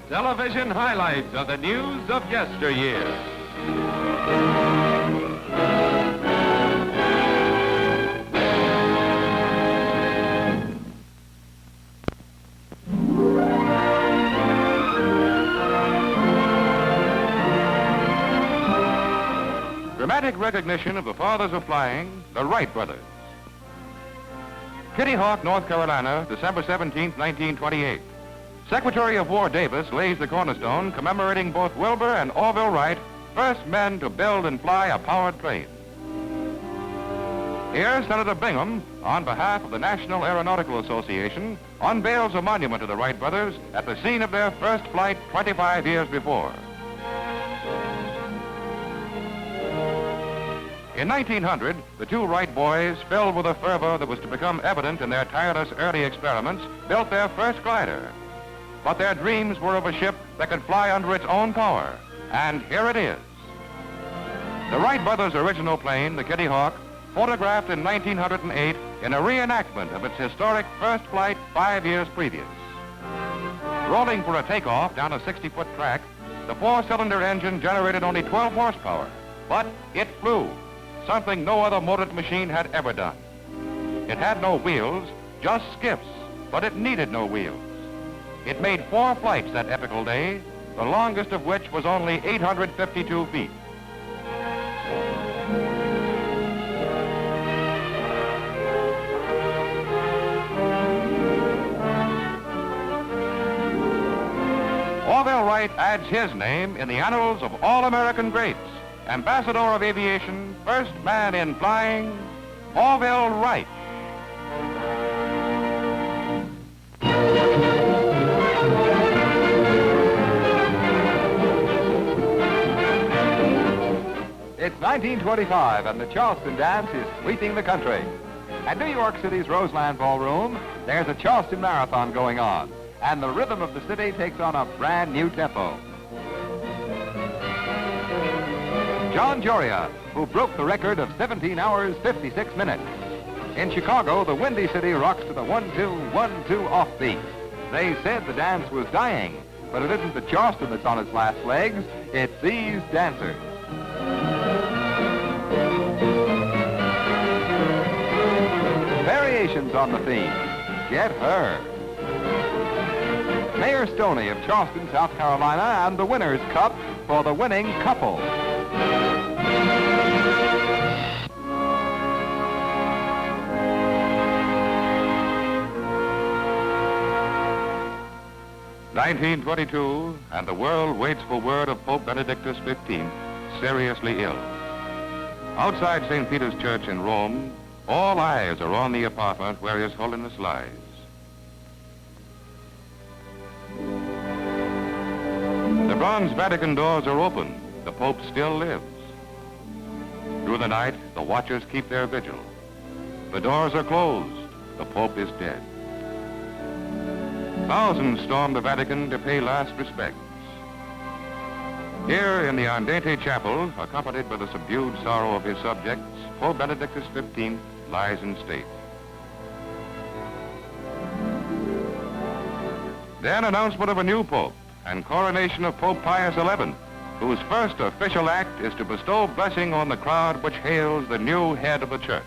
Television highlights of the news of yesteryear. Dramatic recognition of the fathers of flying, the Wright brothers. Kitty Hawk, North Carolina, December 17, 1928. Secretary of War Davis lays the cornerstone commemorating both Wilbur and Orville Wright, first men to build and fly a powered plane. Here, Senator Bingham, on behalf of the National Aeronautical Association, unveils a monument to the Wright brothers at the scene of their first flight 25 years before. In 1900, the two Wright boys, filled with a fervor that was to become evident in their tireless early experiments, built their first glider. But their dreams were of a ship that could fly under its own power, and here it is. The Wright brothers' original plane, the Kitty Hawk, photographed in 1908 in a reenactment of its historic first flight 5 years previous. Rolling for a takeoff down a 60-foot track, the four-cylinder engine generated only 12 horsepower, but it flew, something no other motored machine had ever done. It had no wheels, just skiffs, but it needed no wheels. It made 4 flights that epical day, the longest of which was only 852 feet. Orville Wright adds his name in the annals of all American greats. Ambassador of Aviation, first man in flying, Orville Wright. It's 1925 and the Charleston Dance is sweeping the country. At New York City's Roseland Ballroom, there's a Charleston Marathon going on, and the rhythm of the city takes on a brand new tempo. John Joria, who broke the record of 17 hours, 56 minutes. In Chicago, the Windy City rocks to the 1-2, 1-2 offbeat. They said the dance was dying, but it isn't the Charleston that's on its last legs, it's these dancers. Variations on the theme, Get Her. Mayor Stoney of Charleston, South Carolina, and the Winners' Cup for the winning couple. (1922), and the world waits for word of Pope Benedictus XV, seriously ill. Outside St. Peter's Church in Rome, all eyes are on the apartment where His Holiness lies. The bronze Vatican doors are open. The Pope still lives. Through the night, the watchers keep their vigil. The doors are closed. The Pope is dead. Thousands storm the Vatican to pay last respects. Here in the Andante Chapel, accompanied by the subdued sorrow of his subjects, Pope Benedictus XV lies in state. Then announcement of a new Pope and coronation of Pope Pius XI, whose first official act is to bestow blessing on the crowd which hails the new head of the church.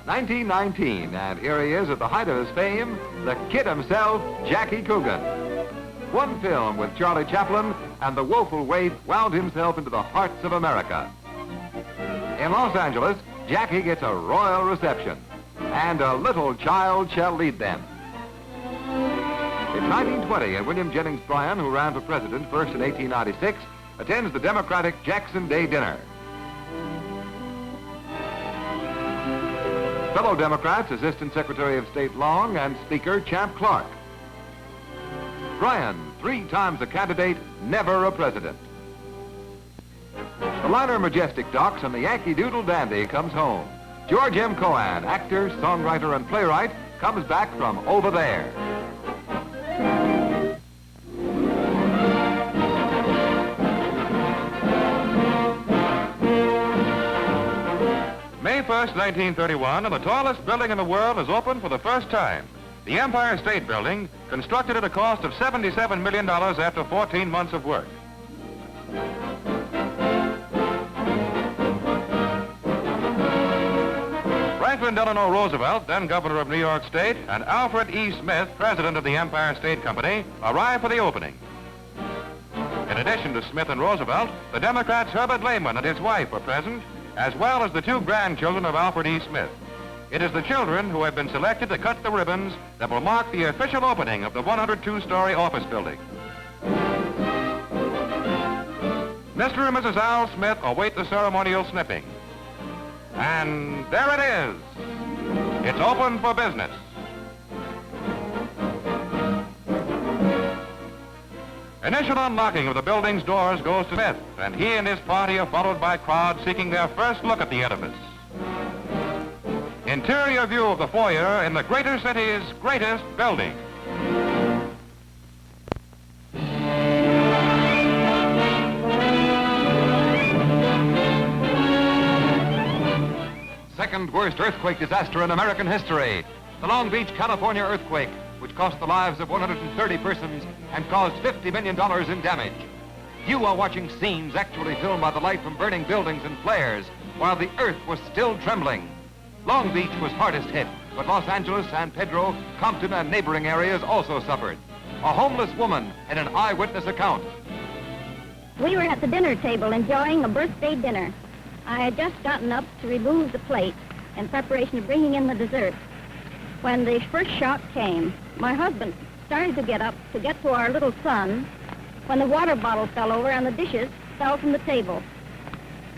(1919), and here he is at the height of his fame, the kid himself, Jackie Coogan. One film with Charlie Chaplin, and the woeful waif wound himself into the hearts of America. In Los Angeles, Jackie gets a royal reception, and a little child shall lead them. It's 1920, and William Jennings Bryan, who ran for president first in 1896, attends the Democratic Jackson Day dinner. Fellow Democrats, Assistant Secretary of State Long and Speaker Champ Clark. Bryan, 3 times a candidate, never a president. The liner Majestic docks and the Yankee Doodle Dandy comes home. George M. Cohan, actor, songwriter, and playwright, comes back from over there. 1st, 1931, and the tallest building in the world is open for the first time. The Empire State Building, constructed at a cost of $77 million after 14 months of work. Franklin Delano Roosevelt, then governor of New York State, and Alfred E. Smith, president of the Empire State Company, arrived for the opening. In addition to Smith and Roosevelt, the Democrats Herbert Lehman and his wife were present, as well as the two grandchildren of Alfred E. Smith. It is the children who have been selected to cut the ribbons that will mark the official opening of the 102-story office building. Mr. and Mrs. Al Smith await the ceremonial snipping. And there it is. It's open for business. Initial unlocking of the building's doors goes to Smith, and he and his party are followed by crowds seeking their first look at the edifice. Interior view of the foyer in the greater city's greatest building. Second worst earthquake disaster in American history. The Long Beach, California earthquake, which cost the lives of 130 persons and caused $50 million in damage. You are watching scenes actually filmed by the light from burning buildings and flares while the earth was still trembling. Long Beach was hardest hit, but Los Angeles, San Pedro, Compton, and neighboring areas also suffered. A homeless woman in an eyewitness account. We were at the dinner table enjoying a birthday dinner. I had just gotten up to remove the plate in preparation of bringing in the dessert when the first shock came. My husband started to get up to get to our little son when the water bottle fell over and the dishes fell from the table.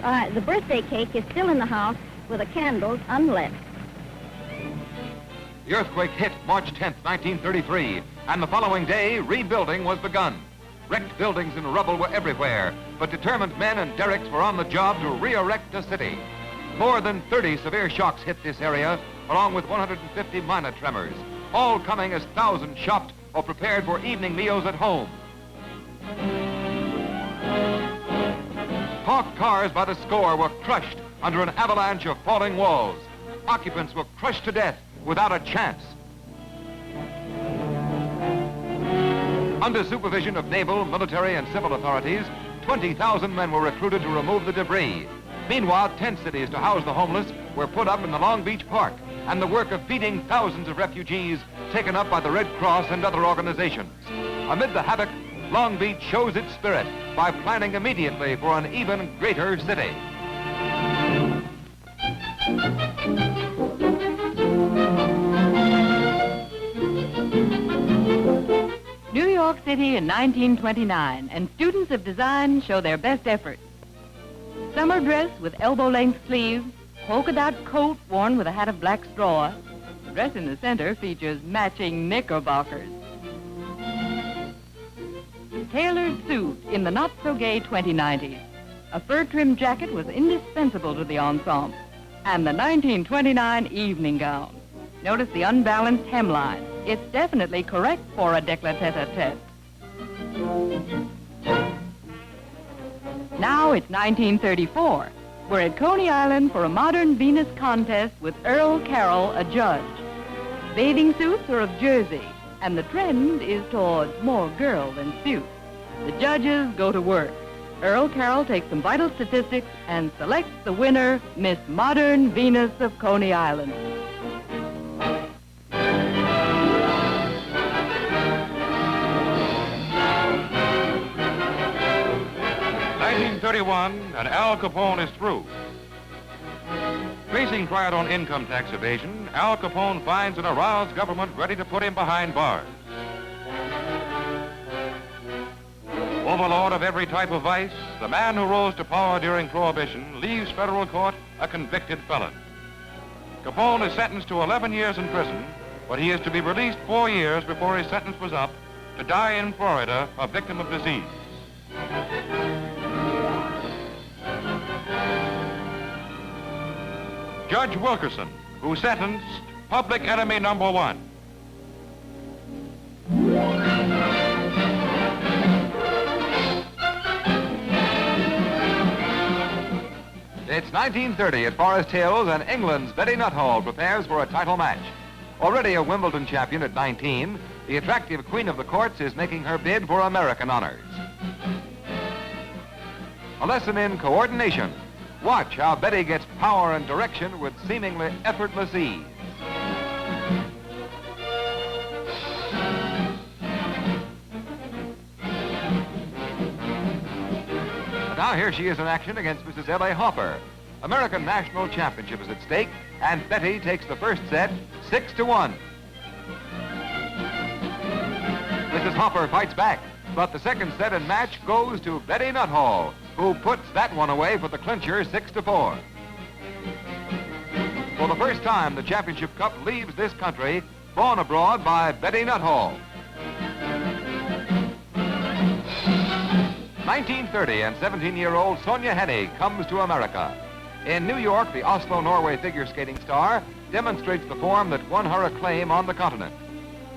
The birthday cake is still in the house with the candles unlit. The earthquake hit March 10th, 1933, and the following day, rebuilding was begun. Wrecked buildings and rubble were everywhere, but determined men and derricks were on the job to re-erect the city. More than 30 severe shocks hit this area, along with 150 minor tremors, all coming as thousands shopped or prepared for evening meals at home. Parked cars by the score were crushed under an avalanche of falling walls. Occupants were crushed to death without a chance. Under supervision of naval, military, and civil authorities, 20,000 men were recruited to remove the debris. Meanwhile, tent cities to house the homeless were put up in the Long Beach Park, and the work of feeding thousands of refugees taken up by the Red Cross and other organizations. Amid the havoc, Long Beach shows its spirit by planning immediately for an even greater city. New York City in 1929, and students of design show their best effort. Summer dress with elbow-length sleeves, polka dot coat worn with a hat of black straw. The dress in the center features matching knickerbockers. Tailored suit in the not-so-gay 2090s. A fur-trimmed jacket was indispensable to the ensemble. And the 1929 evening gown. Notice the unbalanced hemline. It's definitely correct for a décolleté tête-à-tête. Now it's 1934. We're at Coney Island for a modern Venus contest with Earl Carroll, a judge. Bathing suits are of jersey, and the trend is towards more girl than suit. The judges go to work. Earl Carroll takes some vital statistics and selects the winner, Miss Modern Venus of Coney Island. 1931, and Al Capone is through. Facing trial on income tax evasion, Al Capone finds an aroused government ready to put him behind bars. Overlord of every type of vice, the man who rose to power during Prohibition leaves federal court a convicted felon. Capone is sentenced to 11 years in prison, but he is to be released 4 years before his sentence was up to die in Florida, a victim of disease. Judge Wilkerson, who sentenced public enemy number one. It's It's 1930 at Forest Hills, and England's Betty Nuthall prepares for a title match. Already a Wimbledon champion at 19, the attractive Queen of the Courts is making her bid for American honors. A lesson in coordination. Watch how Betty gets power and direction with seemingly effortless ease. But now here she is in action against Mrs. L.A. Hopper. American National Championship is at stake, and Betty takes the first set 6-1. Mrs. Hopper fights back, but the second set and match goes to Betty Nuthall, who puts that one away for the clincher 6-4. For the first time, the championship cup leaves this country, borne abroad by Betty Nuthall. 1930, and 17-year-old Sonja Henie comes to America. In New York, the Oslo, Norway figure skating star demonstrates the form that won her acclaim on the continent.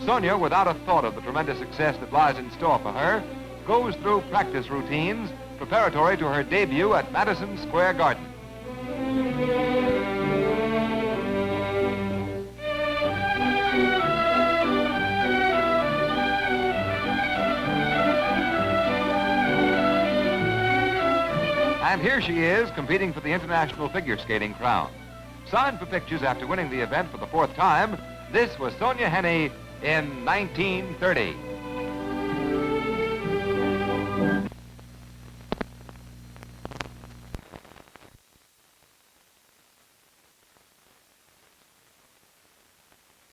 Sonja, without a thought of the tremendous success that lies in store for her, goes through practice routines preparatory to her debut at Madison Square Garden. And here she is, competing for the international figure skating crown. Signed for pictures after winning the event for the fourth time, this was Sonja Henie in 1930.